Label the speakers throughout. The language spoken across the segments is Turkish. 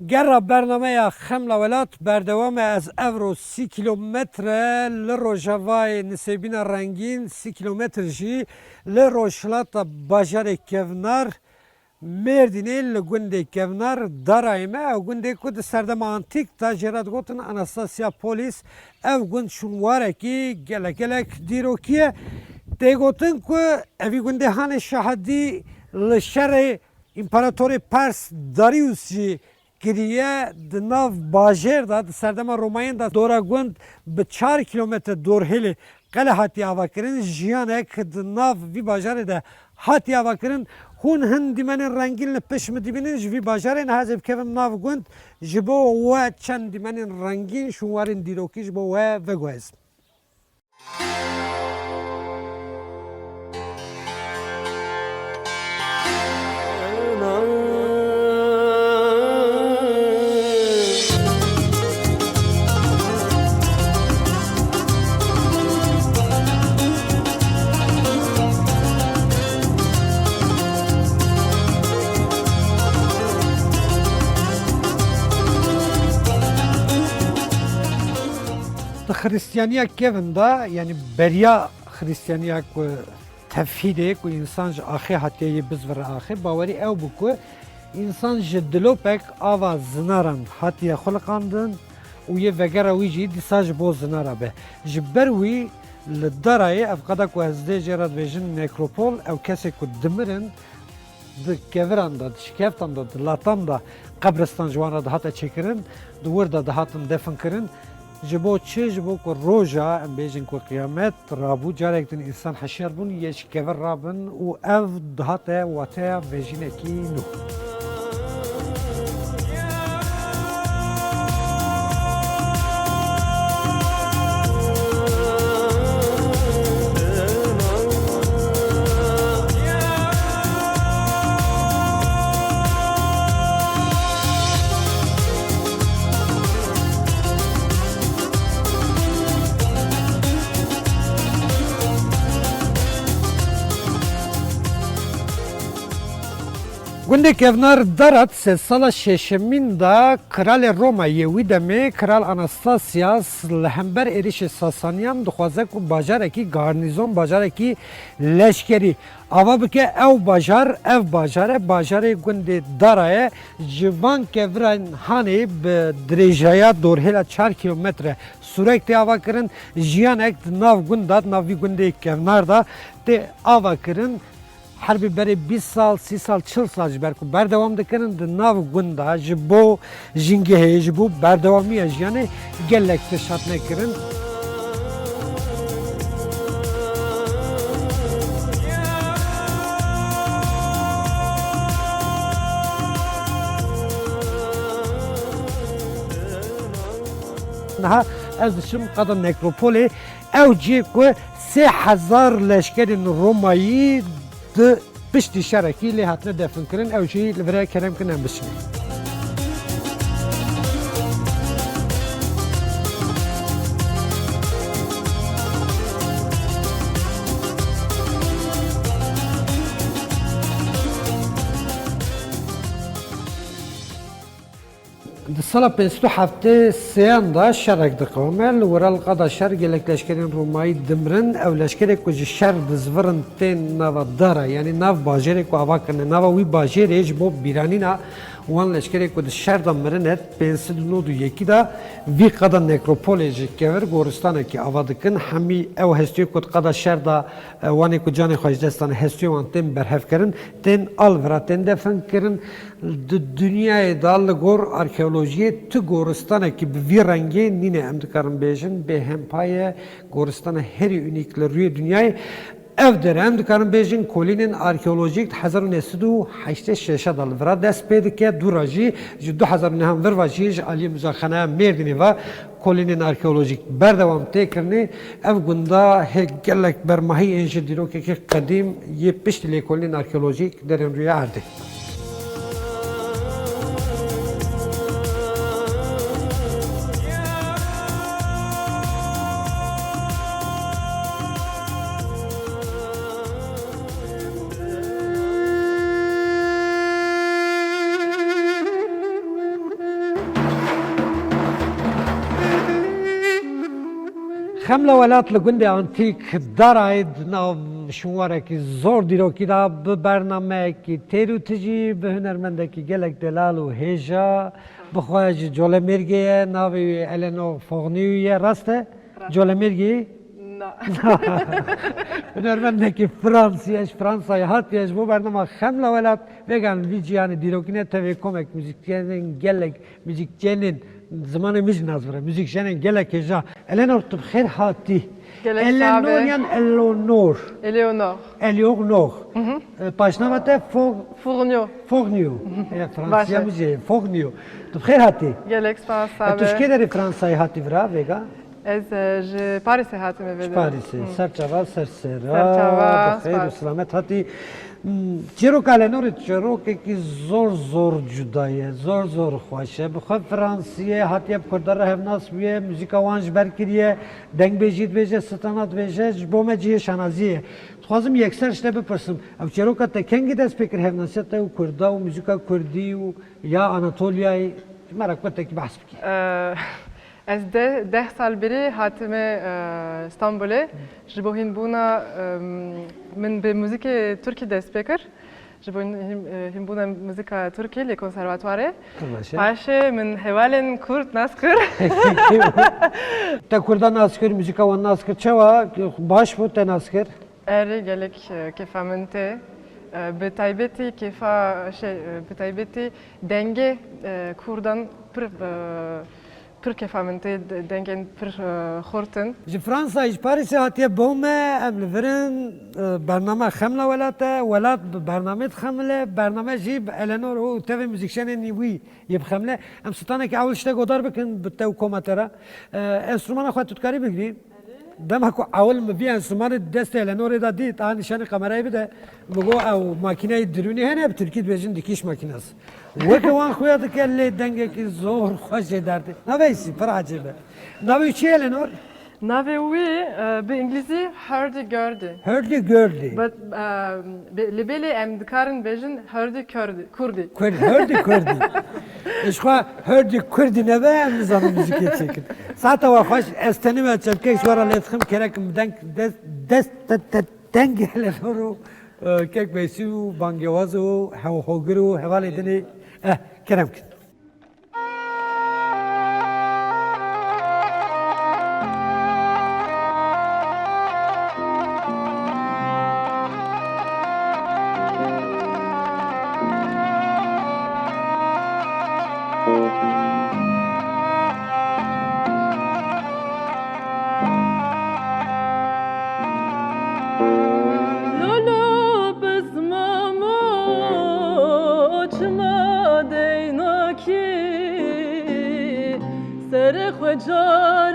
Speaker 1: گرا برنامه خمل ولات بردوام از اورو 30 کیلومتر لروجاوای نسبین رنگین 30 کیلومتر جی لروشلات باجار کونار مردینه لگونده کونار دارایمه او گونده کد سردم آنتیک تا جرات گوتن اناستاسیا پولیس او گوند شنواره کی گلک دیروکیه دیگوتن که اوی گونده هان شهادی لشر امپراتور پارس داریوس جی گریه دناف باجر دا سردما روماین دا دورا گوند به 4 کیلومتر دور هلی قله هاتی آوا کرن جیان اک دناف وی باجر دا هاتی آوا کرن هون هندی من رنگین لپشم دیبینن جوی باجر نه هزب کفم ناف گوند جبو و چند دی من رنگین شوارن دیروکی جبو و وگوز Hristiyaniyya kevinde yani beriya Hristiyaniyya ku tevhide ku insan ahi hatiye biz ver ahi bavari ev bu ku insan jiddilo pek ava zinaran hatiye xulqandın uye vegera uji disaj bo zinara be jber wi لدرای افقدا کو از ده جرات ویژن نکروپول او کسی کو دمرن د کوران دا شکفتان دا لاتان دا قبرستان جوانا دا حتا چکرن دور دا حتن دفن کرن جبو چه جبو کو روجا ام بیجن کو قیامت رابو جارک دن انسان حشر بون یش کور رابن او اف دهاته واته ویژن کی نو گنده کهنار دارد سه سال ششمین دا کرال روما یوی دمی کرال آناستاسیاس لهمبر اریش ساسانیان دخوازه کو باجار کی گارنیزون باجار کی لشکری اوا بکه او باجار گنده دارای جوان کهوران هانی به درجه دورهلا 4 کیلومتر سرعت اوا کرن جیان اکت ناو گندات ناوی گنده کهنار دا ته اوا کرن Harbi beri 20 sal, 30 sal, 40 sal jiberku berdevam dikirin de nav gunda ji bo jingehê ji bo berdewamiya jiyanê gelek tişat nekirin. Naha ez dişim qada nekropolê ew cî ku 3000 leşkerin Romayî de pişti şereki li hatine defin kirin ew jî li vir kerem kirin em bişin. Sala pestu hafte seyan da şerek diqamel wural qada şer gelek leşkerin Romayî dimrin ew leşkerek ku ji şer dizvirin tên nava dara yani nav bajarek ku ava kirine nava wî bajarê ji bo bîranîna wan leşkerek ku di şer da mirin et 592 da vî qada nekropolê ji kevir goristanekî ava dikin hemî ew hestiyê ku qada şer da wanê ku canê xwe ji dest dane hestiyê wan tên berhev kirin tên alvira tên defin kirin di dünyayê da li gor arkeolojiyê tu goristanekî bi vî rengê nîne em dikarin bêjin bêhempayê goristana herî unîk li rûyê dünyayê ev dere em dikarin bêjin kolînên arkeolojîk 1986 da li vira dest pê dike dûra jî ji 2009 virva jî ji aliyê Muzafferxaneya Mêrdînê ve kolînên arkeolojîk berdewam tê kirinê ev gunda gelek bermahiyên ji dîrokekî qedîm yê piştî lêkolînên arkeolojîk derên rûya Erdê. خمله ولات لگند آنتیک دارید ناو شماره کی زور دیرو کی دا به برنامه کی تیرو تجی به هنرمنده کی گلک دلال و هجا بخواهج جوله مرگی ناوی الانو فغنیویه راسته جوله مرگی
Speaker 2: نه
Speaker 1: هنرمنده کی فرانسای هاتیش bu برنامه خمله ولات vegan ویجیانی دیروکینه تاوی کمک موزیکچinin گلک موزیکچinin زمان میج نازوره موزیکچinin گلک هجا الانو تو بخیر هاتی
Speaker 2: Gelek
Speaker 1: Eleanor
Speaker 2: abi.
Speaker 1: yani Eleanor.
Speaker 2: Eleonor.
Speaker 1: Eleanor. Başnavatı
Speaker 2: Fournio.
Speaker 1: Fogniu. Fransızca
Speaker 2: Başla.
Speaker 1: mı şey? Fogniu. Tu bxir hati.
Speaker 2: Gelek spas
Speaker 1: Tu
Speaker 2: abi.
Speaker 1: şkederi Fransa'yı hati vra vega?
Speaker 2: Ez ji Paris'e hatim evedim.
Speaker 1: Paris'e. Serçava, sersera.
Speaker 2: Serçava,
Speaker 1: Bxir,
Speaker 2: spas.
Speaker 1: selamet hati. Çirok Eleanor çirok ki zor judaye, zor xoşe. Bxir Fransıya hatiye kurdara hevnas biye, müzika wanj berkiriye, deng bejit beje, stanat beje, jbome ciye şanaziye. Xwazim yekser işte bipirsim. Ev çiroka te kengi dest pekir hevnasiyet te u kurda u müzika kurdî û ya Anatolia'yı merak betek bahs bikî.
Speaker 2: Ez de sal beri hatime İstanbul'e. Ji bo hin buna min be müzike Türkiye dest pekir. Ji bo hin buna müzika Türkiye le konservatuare. Paşe min hevalen Kürt naskır.
Speaker 1: Te kurda naskir, müzika wan naskir çawa baş bu te naskir.
Speaker 2: Eri gelek kefa min te. Be taybeti kefa be taybeti denge Kurdan pır kefa min te dengen pır xortin.
Speaker 1: Ji Fransa ji Paris'e hatiye bome em li virin bername xemla welate welat bernamet xemle bername jî Eleanor û tevê müzikşenên wî yê bixemle em stanekî ewl ştek godar bikin bi te û komatera enstrûmana xwe tu dikarî bigirî dema ku ewl mi vî enstrûmanê destê Eleanorê da dît a nîşanê kamerayê bide bigo ew makîneyê dirûnî hene bi Tirkî dibêjin dikiş makînesi wekî wan xuya dike lê dengekî zor xweş jê derdê navêsî pir acêbe navê çi Eleanor?
Speaker 2: Nave wî bi İngilîzî hurdy gurdy.
Speaker 1: Hurdy gurdy.
Speaker 2: But li belê em dikarin bêjin hurdy Kurdi.
Speaker 1: Hurdy kurdi. İşte hurdy kurdi ne be em zamanı müzik çekin. Zaten o hoş esteni ve çepke şura letxim kerekim dest dengele soru kek besiu bangevazu hoguru hevale dini kerem kin.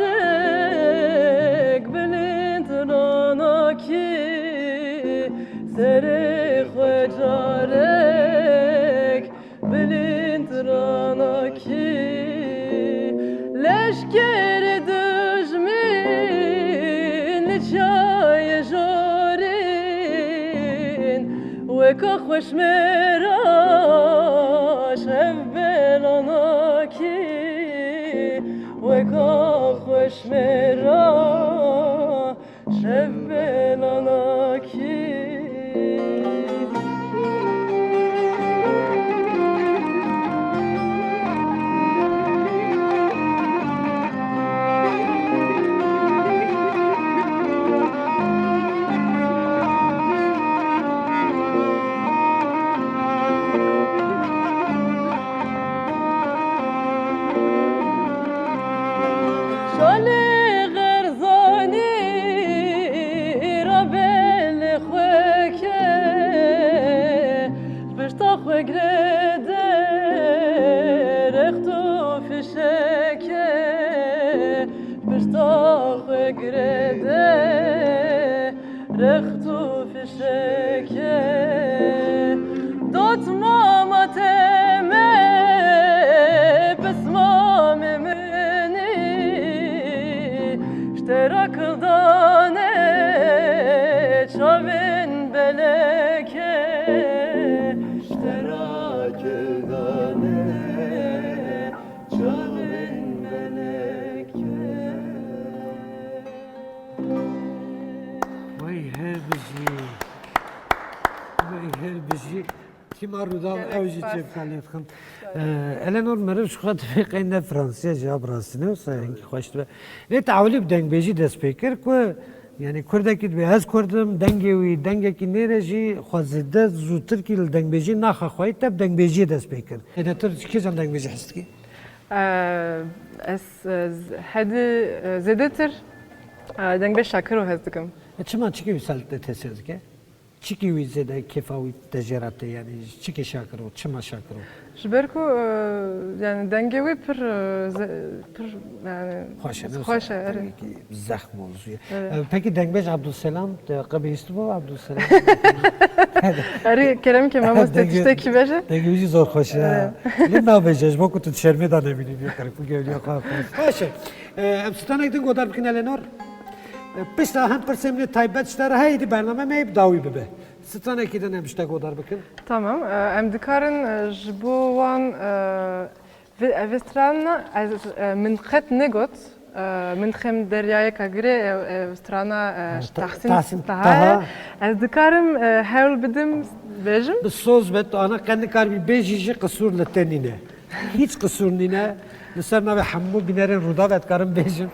Speaker 2: Jarek belint ranaki Sere jarek belint ranaki Leşkeri düşmin liçaye jorin Veka xoşmera şev belanaki Veka xoşmera şev belanaki
Speaker 1: بجي كيما الرضا او جي تجيب خليت خن الانور مرر شو قد في قينا فرنسيا جاب راسنا وصاين خوش لي تعولي بدنج بيجي دا سبيكر كو يعني كردا كي بهز كردم دنگي وي دنگ كي نيرجي خوزده زوتر كي دنگ بيجي ناخ خوي تب دنگ بيجي دا سبيكر اذا تر كي جان دنگ بيجي حستكي
Speaker 2: Es hadi zedetir deng beş şakır o hezdikim.
Speaker 1: çima çiki visalte tesezge çiki vizede kefavi tejerate yani çiki şakır o çima şakır o
Speaker 2: Jberku yani dengevi pir yani
Speaker 1: خوش
Speaker 2: evet.
Speaker 1: زخم موضوع peki Dengbej Abdülselam قبیست bu Abdülselam
Speaker 2: Eri kerem ki mamus tetişte ki beje.
Speaker 1: Dengbej'i zor خوش ya ne nabejej bu kutu şerme da ne bileyim yok bu geliyor خوش امستانه دین گودار بکن الانور پشت هم پرسیمنی تایبت شتره هایدی برنامه میب داوی ببه ستانه کی دن امشته گودار بکن
Speaker 2: Tamam. Em dikarin ji bo wan vestran min xet negot min xem deryaya kagire strana tahsin taha ez dikarim hewl bidim bejim
Speaker 1: bu söz bet ana kendi karbi bejici kısur letenine hiç kısur nine Lisarna ve hammu binerin ruda ve karım bejim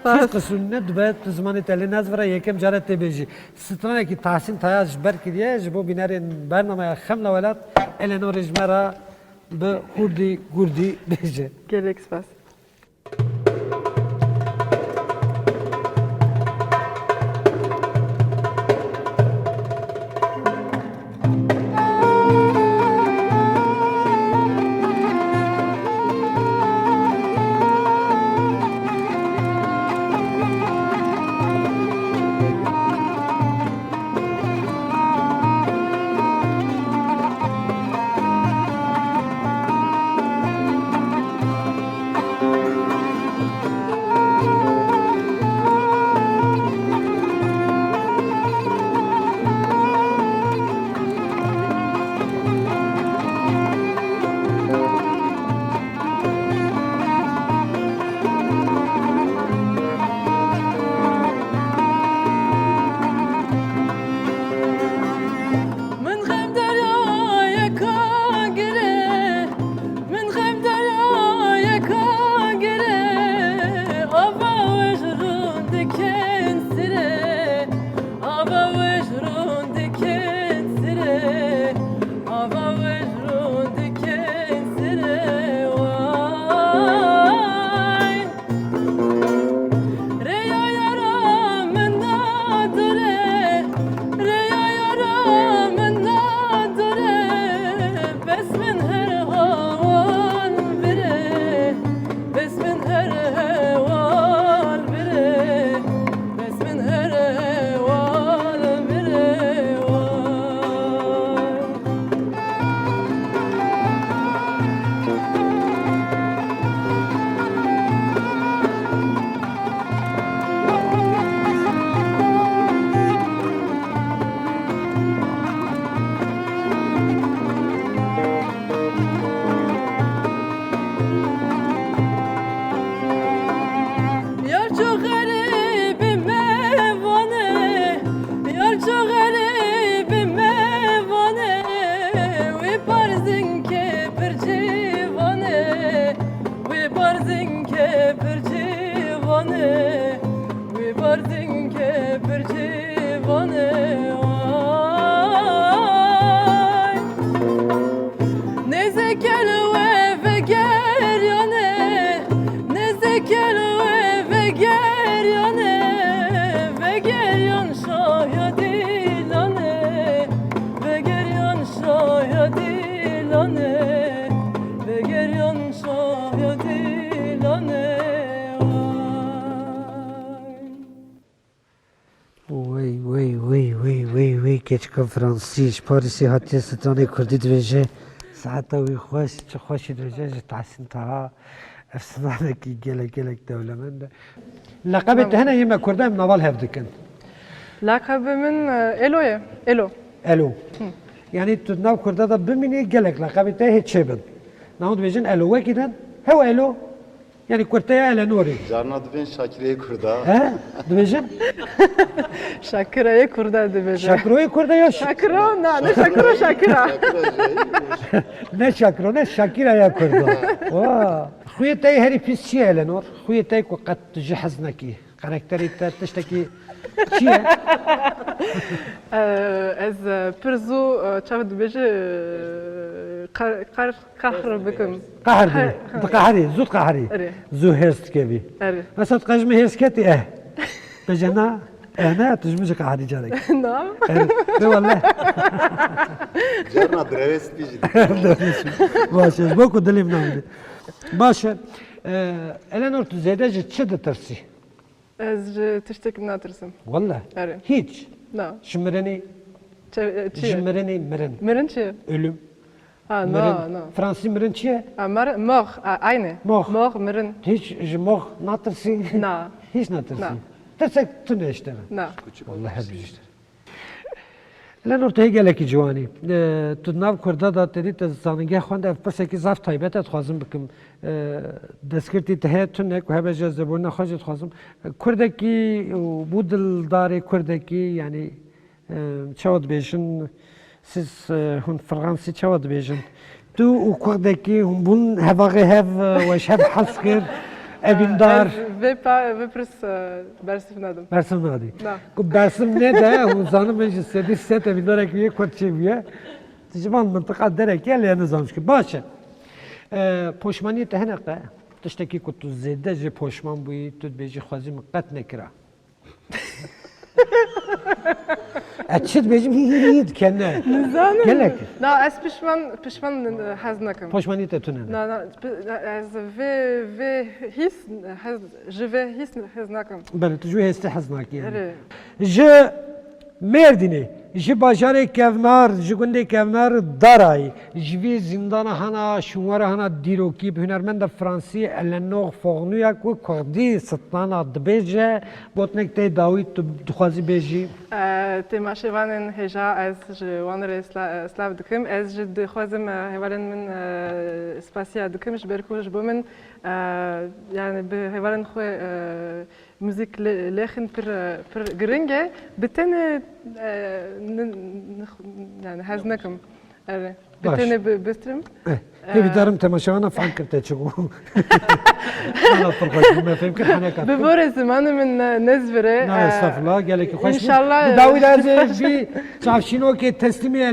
Speaker 1: hiç kısur nine dübet zamanı teli nazvara yekem caret te beji strana ki tahsin tayaz berk diye bu binerin bernamaya xemla velat elenor ejmera be kurdi gurdi beji
Speaker 2: gelek spas.
Speaker 1: Keçka Fransız, Paris'i hatta strane Kurdi dveje, saata uy خوش, çı خوش dveje, tahsin taha, efsane ki gelek devlemende. Lakabet hene yeme Kurdayım naval hevdikin.
Speaker 2: Lakabimin Elo'ya, Elo.
Speaker 1: Elo. Yani tutnav Kurda da bimini gelek lakabet hiç çebin. Nahut dvejin Elo'ya giden, hev Elo. Yani kurtaya Eleanor'u.
Speaker 3: Carna dibên Şakire'ye kurda.
Speaker 1: He? Dibêjin?
Speaker 2: Şakira'yı kurda dibêje.
Speaker 1: Şakro'yu kurda ya
Speaker 2: Şakiro, ne Şakiro Şakira.
Speaker 1: ne Şakro ne Şakira'ya kurda. Vaa. Xuyetayı heri pis çiye Eleanor. Xuyetayı ku qat jihaznaki. Karakteri te tişteki çiye?
Speaker 2: Ez pirzu çav dibêje qahr bikim.
Speaker 1: Qahri. Qahri. Zut qahri.
Speaker 2: Eri.
Speaker 1: Zu hest kevi.
Speaker 2: Eri.
Speaker 1: Mesela qajme hest keti Bejana. Ne tujmuş qahri carek.
Speaker 2: Nam.
Speaker 1: De vallahi.
Speaker 3: Carna dreves pijdi.
Speaker 1: Başı. Boku dilim namdi. Başı. Eleanor tu zedece çi tırsı?
Speaker 2: Ez tiştek natırsın.
Speaker 1: Vallahi.
Speaker 2: Eri.
Speaker 1: Hiç.
Speaker 2: Na.
Speaker 1: Şımıreni.
Speaker 2: Çi.
Speaker 1: Şımıreni mirin.
Speaker 2: Mirin çi.
Speaker 1: Ölüm.
Speaker 2: Ha,
Speaker 1: Mirin.
Speaker 2: no, no.
Speaker 1: Fransız mirin çiye?
Speaker 2: Mor, aynı.
Speaker 1: Mor.
Speaker 2: Mor, mirin.
Speaker 1: Hiç jmoh natırsı.
Speaker 2: Na.
Speaker 1: Hiç natırsı.
Speaker 2: Na.
Speaker 1: Tırsak tüne işte.
Speaker 2: Na.
Speaker 1: Vallahi hep işte. Lan ortaya geleki civani. Tu nav kurda da dedi te zanige xwanda ev pirseki zaf taybet et xwazim bikim. Deskirtî te heye tune ku hebe je zeborina xwe jê dixwazim. Kurdekî bû dildarê Kurdekî yani çawa dibêjin siz hûn Fransî çawa dibêjin. Tu û Kurdekî hûn bûn hevaxê hev weş hev hez kir. Evîndar.
Speaker 2: Ve pris bersif nadım.
Speaker 1: Bersim nadi.
Speaker 2: Na.
Speaker 1: Ku bersim ne de hûn zanim ben ji sedî set evîndarek wî Kurd çêbiye. Tijman mintiqa derek ya lê nizanîş ki. Baş e. Poşmaniyê te hineqe. Tiştekî ku tu zêde jê poşman bûyî tu dibêjî xwezî min qet nekira. Çi dibêjim hî dikene.
Speaker 2: Nizanim.
Speaker 1: Gelek.
Speaker 2: Na, ez pişman hez nakim.
Speaker 1: Poşmaniyê te tune ne.
Speaker 2: Na, ez ve his, ji ve his hez nakim.
Speaker 1: Bele tu jî wê hêstî hez nakî yani.
Speaker 2: Eri.
Speaker 1: Ji Mêrdînê, ji bajarê kevnar, ji gundê kevnar Darayê, ji vê zindana hena şûnwara hena dîrokî bi hunermenda Fransî Eleanor Fournier ku Kurdî sitlana dibêje, botnek tê dawî tu dixwazî bêjî.
Speaker 2: Temaşevanên hêja ez ji wan re slav dikim. Ez ji dixwazim hevalên min spasiya dikim ji ber ku ji bo min yani bi hevalên xwe müzik lêxin pir giring e bi tenê yani hez nakim. Eri. Bi
Speaker 1: Baş.
Speaker 2: tenê bistrim.
Speaker 1: Hêvî darim temaşevana fan kir te çiqû. Hena pir xweş me fêm kir heneka.
Speaker 2: Bi vorê zimanê min nezvire.
Speaker 1: Na estağfurullah gelekî xweş.
Speaker 2: İnşallah.
Speaker 1: Bi dawî de vî çavşînokê teslîmê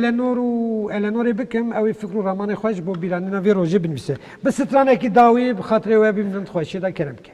Speaker 1: Eleanorê bikim ew ê fikr û ramanê xwe ji bo bîranîna vê rojê binivîse. Bi stranekî dawî bi xatirê we bî min dixweşî de kerem ke.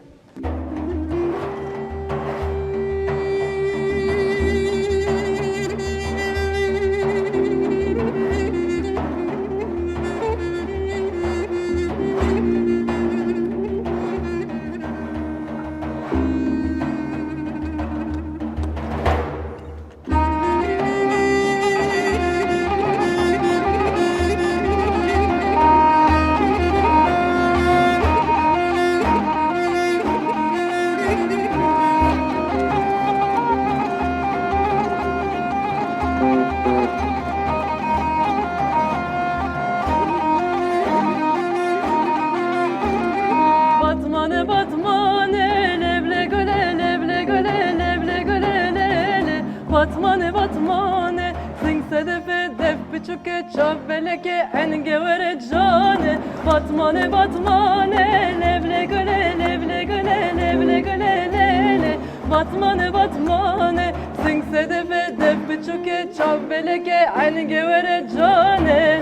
Speaker 4: Batmane batmane leble göle leble göle leble göle lele Batmane batmane sing sedefe def biçuke çaveleke enge vere cane Batmane batmane leble göle leble göle leble göle lele Batmane batmane sing sedefe def biçuke çaveleke enge vere cane